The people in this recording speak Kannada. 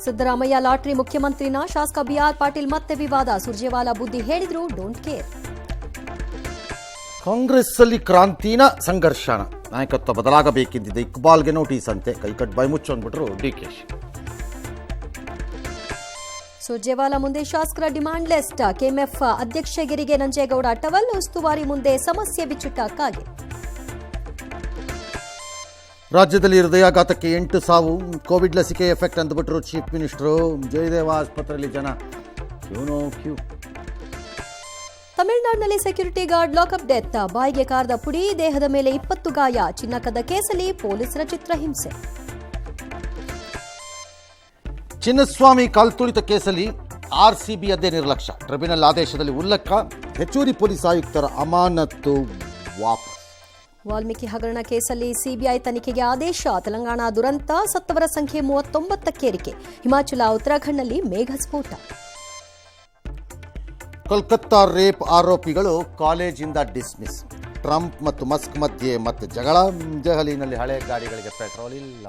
ಸಿದ್ದರಾಮಯ್ಯ ಲಾಟರಿ ಮುಖ್ಯಮಂತ್ರಿನ ಶಾಸಕ ಬಿಆರ್ ಪಾಟೀಲ್ ಮತ್ತೆ ವಿವಾದ. ಸುರ್ಜೇವಾಲಾ ಬುದ್ಧಿ ಹೇಳಿದ್ರು ಡೋಂಟ್ ಕೇರ್. ಕಾಂಗ್ರೆಸ್ ಅಲ್ಲಿ ಕ್ರಾಂತಿನ ಸಂಘರ್ಷಣ, ನಾಯಕತ್ವ ಬದಲಾಗಬೇಕಿದ್ದ ಇಕ್ಬಾಲ್ಗೆ ನೋಟಿಸ್ ಅಂತೆ. ಕೈಕಟ್ ಬಾಯಿ ಮುಚ್ಚೊಂಡ್ಬಿಟ್ರು ಡಿಕೆಶಿ. ಸುರ್ಜೇವಾಲಾ ಮುಂದೆ ಶಾಸಕರ ಡಿಮಾಂಡ್ ಲಿಸ್ಟ್. ಕೆಎಂಎಫ್ ಅಧ್ಯಕ್ಷಗಿರಿಗೆ ನಂಜೇಗೌಡ ಟವಲ್. ಉಸ್ತುವಾರಿ ಮುಂದೆ ಸಮಸ್ಯೆ ಬಿಚ್ಚಿಟ್ಟ ಕಾಗೆ. ರಾಜ್ಯದಲ್ಲಿ ಹೃದಯಾಘಾತಕ್ಕೆ 8 ಸಾವು. ಕೋವಿಡ್ ಲಸಿಕೆ ಎಫೆಕ್ಟ್ ಅಂದ್ಬಿಟ್ರು ಚೀಫ್ ಮಿನಿಸ್ಟರು. ಜಯದೇವ ಆಸ್ಪತ್ರೆಯಲ್ಲಿ ಜನ ಕ್ಯೂ. ತಮಿಳುನಾಡಿನಲ್ಲಿ ಸೆಕ್ಯೂರಿಟಿ ಗಾರ್ಡ್ ಲಾಕಪ್ ಡೆತ್. ಬಾಯಿಗೆ ಕಾರದ ಪುಡಿ, ದೇಹದ ಮೇಲೆ 20 ಗಾಯ. ಚಿನ್ನಕದ ಕೇಸಲ್ಲಿ ಪೊಲೀಸರ ಚಿತ್ರಹಿಂಸೆ. ಚಿನ್ನಸ್ವಾಮಿ ಕಾಲ್ತುಳಿತ ಕೇಸಲ್ಲಿ ಆರ್ಸಿಬಿ ಅದೇ ನಿರ್ಲಕ್ಷ್ಯ. ಟ್ರಿಬ್ಯುನಲ್ ಆದೇಶದಲ್ಲಿ ಉಲ್ಲಂಘ. ಹೆಚ್ಚುವರಿ ಪೊಲೀಸ್ ಆಯುಕ್ತರ ಅಮಾನತು ವಾಪಸ್. ವಾಲ್ಮೀಕಿ ಹಗರಣ ಕೇಸಲ್ಲಿ ಸಿಬಿಐ ತನಿಖೆಗೆ ಆದೇಶ. ತೆಲಂಗಾಣ ದುರಂತ, ಸತ್ತವರ ಸಂಖ್ಯೆ 39ಕ್ಕೇರಿಕೆ. ಹಿಮಾಚಲ, ಉತ್ತರಾಖಂಡ್ನಲ್ಲಿ ಮೇಘಸ್ಫೋಟ. ಕೋಲ್ಕತ್ತಾ ರೇಪ್ ಆರೋಪಿಗಳು ಕಾಲೇಜಿಂದ ಡಿಸ್ಮಿಸ್. ಟ್ರಂಪ್ ಮತ್ತು ಮಸ್ಕ್ ಮಧ್ಯೆ ಮತ್ತೆ ಜಗಳ. ದೆಹಲಿನಲ್ಲಿ ಹಳೆ ಗಾಡಿಗಳಿಗೆ ಪೆಟ್ರೋಲ್ ಇಲ್ಲ.